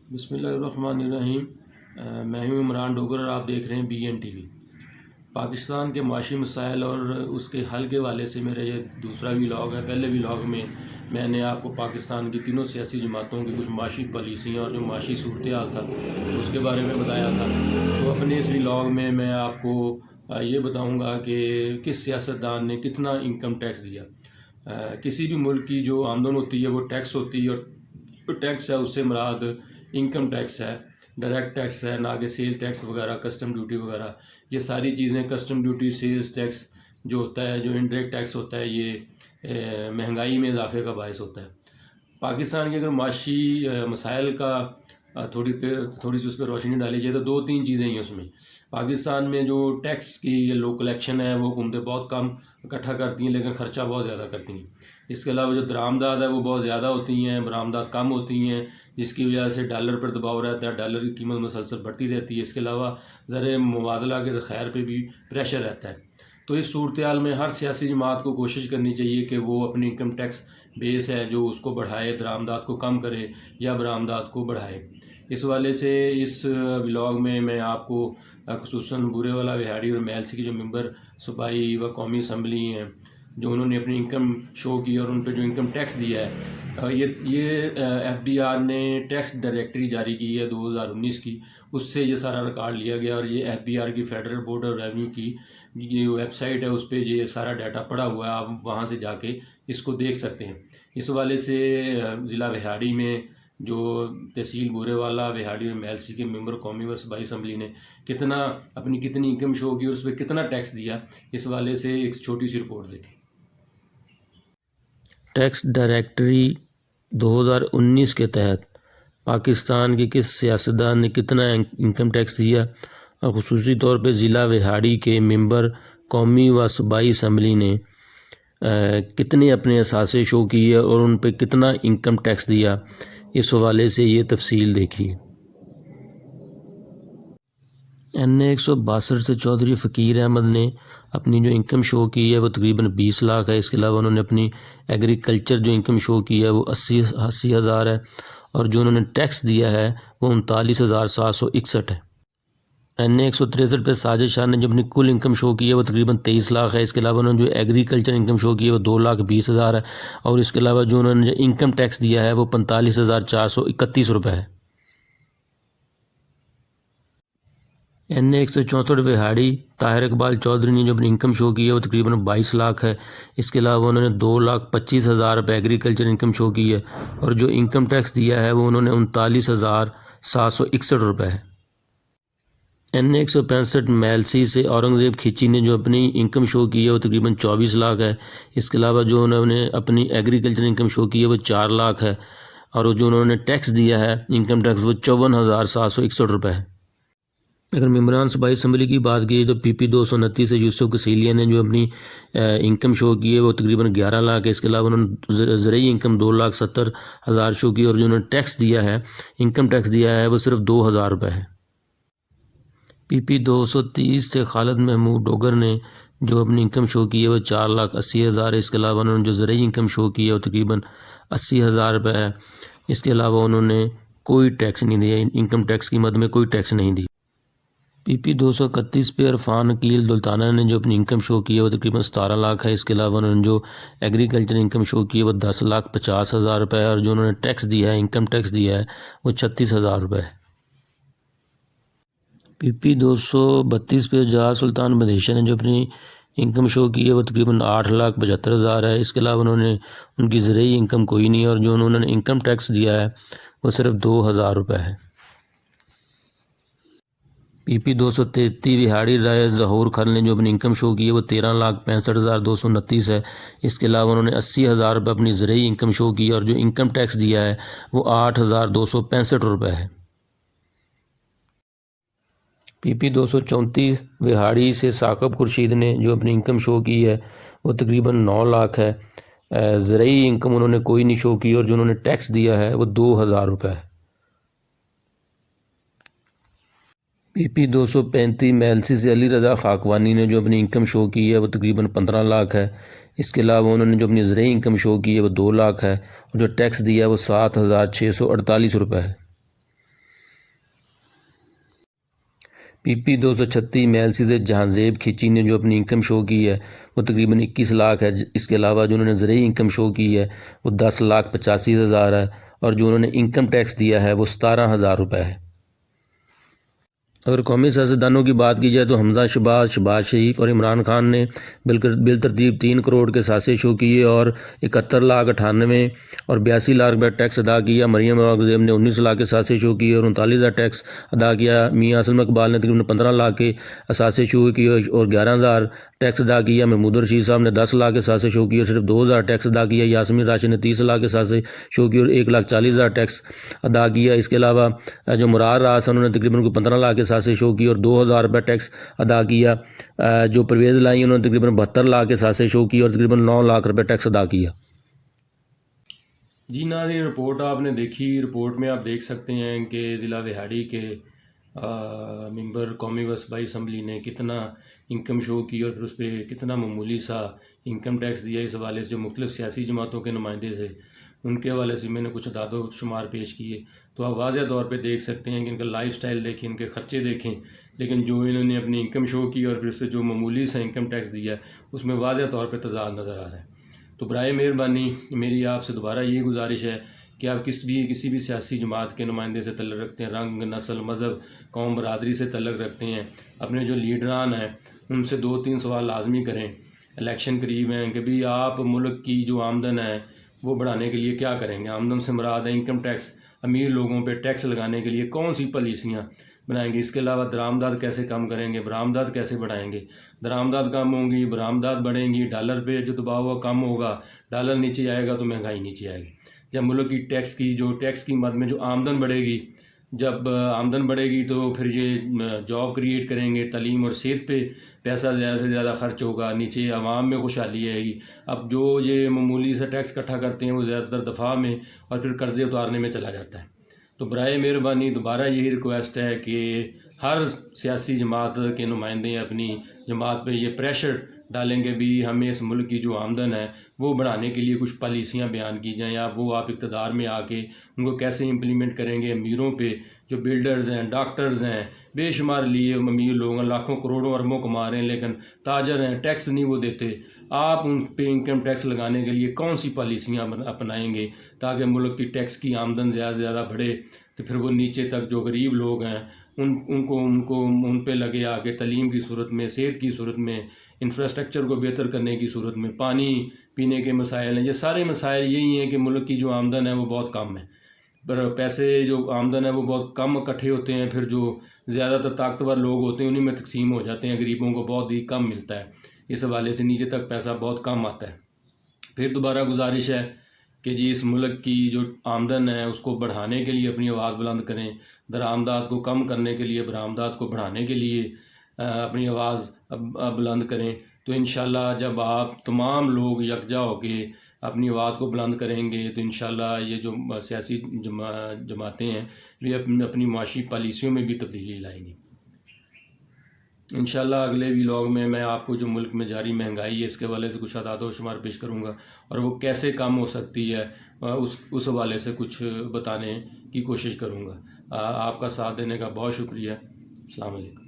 بسم اللہ الرحمن الرحیم۔ میں ہوں عمران ڈوگر اور آپ دیکھ رہے ہیں BN TV۔ پاکستان کے معاشی مسائل اور اس کے حل کے والے سے میرا یہ دوسرا ولاگ ہے۔ پہلے ولاگ میں نے آپ کو پاکستان کی تینوں سیاسی جماعتوں کی کچھ معاشی پالیسیاں اور جو معاشی صورتحال تھا اس کے بارے میں بتایا تھا۔ تو اپنے اس ولاگ میں آپ کو یہ بتاؤں گا کہ کس سیاستدان نے کتنا انکم ٹیکس دیا۔ کسی بھی ملک کی جو آمدن ہوتی ہے وہ ٹیکس ہوتی ہے، اور ٹیکس ہے اس سے مراد انکم ٹیکس ہے، ڈائریکٹ ٹیکس ہے، نہ کہ سیل ٹیکس وغیرہ، کسٹم ڈیوٹی وغیرہ۔ یہ ساری چیزیں کسٹم ڈیوٹی، سیلز ٹیکس جو ہوتا ہے، جو انڈائریکٹ ٹیکس ہوتا ہے، یہ مہنگائی میں اضافے کا باعث ہوتا ہے۔ پاکستان کے اگر معاشی مسائل کا تھوڑی سی اس پہ روشنی ڈالی جائے تو دو تین چیزیں ہیں اس میں۔ پاکستان میں جو ٹیکس کی لو کلیکشن ہے وہ حکومتیں بہت کم اکٹھا کرتی ہیں لیکن خرچہ بہت زیادہ کرتی ہیں۔ اس کے علاوہ جو درآمدات ہے وہ بہت زیادہ ہوتی ہیں، برآمدات کم ہوتی ہیں، جس کی وجہ سے ڈالر پر دباؤ رہتا ہے، ڈالر کی قیمت مسلسل بڑھتی رہتی ہے۔ اس کے علاوہ زر مبادلہ کے ذخائر پہ بھی پریشر رہتا ہے۔ تو اس صورتحال میں ہر سیاسی جماعت کو کوشش کرنی چاہیے کہ وہ اپنی انکم ٹیکس بیس ہے جو اس کو بڑھائے، درآمدات کو کم کرے یا برآمدات کو بڑھائے۔ اس والے سے اس ولاگ میں آپ کو خصوصاً بورے والا، وہاڑی اور MLC کے جو ممبر صوبائی و قومی اسمبلی ہیں، جو انہوں نے اپنی انکم شو کی اور ان پہ جو انکم ٹیکس دیا ہے، یہ FBR نے ٹیکس ڈائریکٹری جاری کی ہے 2019 کی، اس سے یہ سارا ریکارڈ لیا گیا، اور یہ FBR کی فیڈرل بورڈ آف ریونیو کی یہ ویب سائٹ ہے، اس پہ یہ سارا ڈیٹا پڑا ہوا ہے، آپ وہاں سے جا کے اس کو دیکھ سکتے ہیں۔ اس والے سے ضلع وہاڑی میں جو تحصیل بورے والا، وہاڑی اور MLC کے ممبر قومی و صوبائی اسمبلی نے کتنی انکم شو کی اور اس پہ کتنا ٹیکس دیا، اس والے سے ایک چھوٹی سی رپورٹ دیکھیں۔ ٹیکس ڈائریکٹری 2019 کے تحت پاکستان کے کس سیاستدان نے کتنا انکم ٹیکس دیا، اور خصوصی طور پہ ضلع وہاڑی کے ممبر قومی و صوبائی اسمبلی نے کتنے اپنے اثاثے شو کیے اور ان پہ کتنا انکم ٹیکس دیا، اس حوالے سے یہ تفصیل دیکھیے۔ NA 162 سے چودھری فقیر احمد نے اپنی جو انکم شو کی ہے وہ تقریباً 20 لاکھ ہے۔ اس کے علاوہ انہوں نے اپنی ایگریکلچر جو انکم شو کی ہے وہ 80,000 ہے، اور جو انہوں نے ٹیکس دیا ہے وہ 39,761 ہے۔ NA 163 پہ ساجد شاہ نے جو اپنی کل انکم شو کی ہے وہ تقریباً 23 لاکھ ہے۔ اس کے علاوہ انہوں نے جو ایگریکلچر انکم شو کی ہے وہ 2,20,000 ہے، اور اس کے علاوہ جو انہوں نے جو انکم ٹیکس دیا ہے وہ 45,431 روپے ہے۔ NA 164 وہاڑی طاہر اقبال چودھری نے جو اپنی انکم شو کی ہے وہ تقریباً 22 لاکھ ہے۔ اس کے علاوہ انہوں نے 2,25,000 روپے ایگریکلچر انکم شو کی ہے، اور جو انکم ٹیکس دیا ہے وہ انہوں نے 39,761 روپے ہے۔ NA 165 MLC سے اورنگزیب کھچی نے جو اپنی انکم شو کی ہے وہ تقریباً 24 لاکھ ہے۔ اس کے علاوہ جو انہوں نے اپنی ایگریکلچر انکم شو کی ہے وہ 4 لاکھ ہے، اور جو انہوں نے ٹیکس دیا ہے انکم ٹیکس وہ 54,761 روپے ہے۔ اگر ممبران صوبائی اسمبلی کی بات کی تو PP 229 سے یوسف کسیلیہ نے جو اپنی انکم شو کی ہے وہ تقریباً 11 لاکھ ہے۔ اس کے علاوہ انہوں نے زرعی انکم 2,70,000 شو کی، اور جو انہوں نے ٹیکس دیا ہے، انکم ٹیکس دیا ہے وہ صرف 2,000 روپے ہے۔ PP 230 سے خالد محمود ڈوگر نے جو اپنی انکم شو کی ہے وہ 4,80,000 ہے۔ اس کے علاوہ انہوں نے جو زرعی انکم شو کی ہے وہ تقریباً 80,000 روپے ہے۔ اس کے علاوہ انہوں نے کوئی ٹیکس نہیں دیا، انکم ٹیکس کی مد میں کوئی ٹیکس نہیں دی۔ PP 231 پہ عرفان عقیل دلتانہ نے جو اپنی انکم شو کی ہے وہ تقریباً 17 لاکھ ہے۔ اس کے علاوہ انہوں نے جو ایگریکلچر انکم شو کی ہے وہ 10,50,000 روپے ہے، اور جو انہوں نے ٹیکس دیا ہے، انکم ٹیکس دیا ہے وہ 36,000 روپے ہے۔ PP 232 پہ اعجاز سلطان بدیشہ نے جو اپنی انکم شو کی ہے وہ تقریباً 8,75,000 ہے۔ اس کے علاوہ انہوں نے ان کی زرعی انکم کوئی نہیں ہے، اور جو انہوں نے انکم ٹیکس دیا ہے وہ صرف 2,000 روپے ہے۔ PP 233 وہاڑی رائے ظہور کھل نے جو اپنی انکم شو کی ہے وہ 13,65,229 ہے۔ اس کے علاوہ انہوں نے 80,000 روپے اپنی زرعی انکم شو کی ہے، اور جو انکم ٹیکس دیا ہے وہ 8,265 روپے ہے۔ PP 234 وہاڑی سے ثاقب خورشید نے جو اپنی انکم شو کی ہے وہ تقریباً 9 لاکھ ہے۔ زرعی انکم انہوں نے کوئی نہیں شو کی، اور جو انہوں نے ٹیکس دیا ہے وہ 2,000 روپے ہے۔ PP 235 MLC سے علی رضا خاکوانی نے جو اپنی انکم شو کی ہے وہ تقریباً 15 لاکھ ہے۔ اس کے علاوہ انہوں نے جو اپنی زرعی انکم شو کی ہے وہ 2 لاکھ ہے، اور جو ٹیکس دیا ہے وہ 7,648 روپے ہے۔ PP236 میل سے جہاں زیب کھچی نے جو اپنی انکم شو کی ہے وہ تقریباً 21 لاکھ ہے. اس کے علاوہ جو انہوں نے زرعی انکم شو کی ہے وہ 10,85,000 ہے، اور جو انہوں نے انکم ٹیکس دیا ہے وہ 17,000 روپے ہے. اگر قومی سیاستدانوں کی بات کی جائے تو حمزہ شہباز، شہباز شریف اور عمران خان نے بالترتیب 3 کروڑ کے اثاثے شو کیے اور 71,98,000 اور 82,00,000 روپے ٹیکس ادا کیا. مریم اورنگزیب نے 19 لاکھ کے اثاثے شو کیے اور 39,000 ٹیکس ادا کیا. میاں اسلم اقبال نے تقریباً 15 لاکھ کے اثاثے شو کیے اور 11,000 ٹیکس ادا کیا. محمود الرشید صاحب نے 10 لاکھ کے اثاثے شو کیے اور صرف 2,000 ٹیکس ادا کیا. یاسمین راشد نے 30 لاکھ کے اثاثے شو کیے اور 1,40,000 ٹیکس ادا کیا. اس کے علاوہ جو مرار راس انہوں نے تقریباً 15 لاکھ کے اثاثے شو کیے اور 2,000 روپے ٹیکس ادا کیا. جو پرویز لائی انہوں نے تقریباً 72 لاکھ کے اثاثے شو کیے اور تقریباً 9 لاکھ روپے ٹیکس ادا کیا. جی ناظرین، رپورٹ آپ نے دیکھی. رپورٹ میں آپ دیکھ سکتے ہیں کہ ضلع وہاڑی کے ممبر قومی وصوبائی اسمبلی نے کتنا انکم شو کی اور پھر اس پہ کتنا معمولی سا انکم ٹیکس دیا. اس حوالے سے جو مختلف سیاسی جماعتوں کے نمائندے تھے ان کے حوالے سے میں نے کچھ اعداد و شمار پیش کیے تو آپ واضح طور پہ دیکھ سکتے ہیں کہ ان کا لائف سٹائل دیکھیں، ان کے خرچے دیکھیں، لیکن جو انہوں نے اپنی انکم شو کی اور پھر اس پہ جو معمولی سا انکم ٹیکس دیا ہے اس میں واضح طور پہ تضاد نظر آ رہا ہے. تو برائے مہربانی میری آپ سے دوبارہ یہ گزارش ہے کہ آپ کسی بھی سیاسی جماعت کے نمائندے سے تعلق رکھتے ہیں، رنگ، نسل، مذہب، قوم، برادری سے تعلق رکھتے ہیں، اپنے جو لیڈران ہیں ان سے 2-3 سوال لازمی کریں. الیکشن قریب ہیں کہ بھی آپ ملک کی جو آمدن ہے وہ بڑھانے کے لیے کیا کریں گے. آمدن سے مراد ہے انکم ٹیکس. امیر لوگوں پہ ٹیکس لگانے کے لیے کون سی پالیسیاں بنائیں گے. اس کے علاوہ درآمدات کیسے کم کریں گے، برآمدات کیسے بڑھائیں گے. درآمدات کم ہوں گی، برآمدات بڑھیں گی، ڈالر پہ جو دباؤ ہوا کم ہوگا، ڈالر نیچے آئے گا تو مہنگائی نیچے آئے گی. جب ملک کی ٹیکس کی مد میں جو آمدن بڑھے گی، جب آمدن بڑھے گی تو پھر یہ جاب کریٹ کریں گے. تعلیم اور صحت پہ پیسہ زیادہ سے زیادہ خرچ ہوگا، نیچے عوام میں خوشحالی آئے گی. اب جو یہ معمولی سے ٹیکس اکٹھا کرتے ہیں وہ زیادہ تر دفاع میں اور پھر قرضے اتارنے میں چلا جاتا ہے. تو برائے مہربانی دوبارہ یہی ریکویسٹ ہے کہ ہر سیاسی جماعت کے نمائندے اپنی جماعت پہ یہ پریشر ڈالیں گے بھی ہمیں اس ملک کی جو آمدن ہے وہ بڑھانے کے لیے کچھ پالیسیاں بیان کی جائیں، یا وہ آپ اقتدار میں آ کے ان کو کیسے امپلیمنٹ کریں گے. امیروں پہ جو بلڈرز ہیں، ڈاکٹرز ہیں، بے شمار لیے امیر لوگ ہیں، لاکھوں کروڑوں اربوں کما رہے ہیں لیکن تاجر ہیں، ٹیکس نہیں وہ دیتے. آپ ان پہ انکم ٹیکس لگانے کے لیے کون سی پالیسیاں اپنائیں گے تاکہ ملک کی ٹیکس کی آمدن زیادہ سے زیادہ بڑھے. تو پھر وہ نیچے تک جو غریب لوگ ہیں ان پہ لگے آگے تعلیم کی صورت میں، صحت کی صورت میں، انفراسٹرکچر کو بہتر کرنے کی صورت میں، پانی پینے کے مسائل ہیں. یہ سارے مسائل یہی ہیں کہ ملک کی جو آمدن ہے وہ بہت کم ہے. پر پیسے جو آمدن ہے وہ بہت کم اکٹھے ہوتے ہیں، پھر جو زیادہ تر طاقتور لوگ ہوتے ہیں انہیں میں تقسیم ہو جاتے ہیں، غریبوں کو بہت ہی کم ملتا ہے. اس حوالے سے نیچے تک پیسہ بہت کم آتا ہے. پھر دوبارہ گزارش ہے کہ جی اس ملک کی جو آمدن ہے اس کو بڑھانے کے لیے اپنی آواز بلند کریں، درآمدات کو کم کرنے کے لیے، برآمدات کو بڑھانے کے لیے اپنی آواز بلند کریں. تو انشاءاللہ جب آپ تمام لوگ یکجا ہو کے اپنی آواز کو بلند کریں گے تو انشاءاللہ یہ جو سیاسی جماعتیں ہیں یہ اپنی معاشی پالیسیوں میں بھی تبدیلی لائیں گی. انشاءاللہ اگلے ویلاگ میں آپ کو جو ملک میں جاری مہنگائی ہے اس کے حوالے سے کچھ اعداد و شمار پیش کروں گا اور وہ کیسے کم ہو سکتی ہے اس حوالے سے کچھ بتانے کی کوشش کروں گا. آپ کا ساتھ دینے کا بہت شکریہ. السلام علیکم.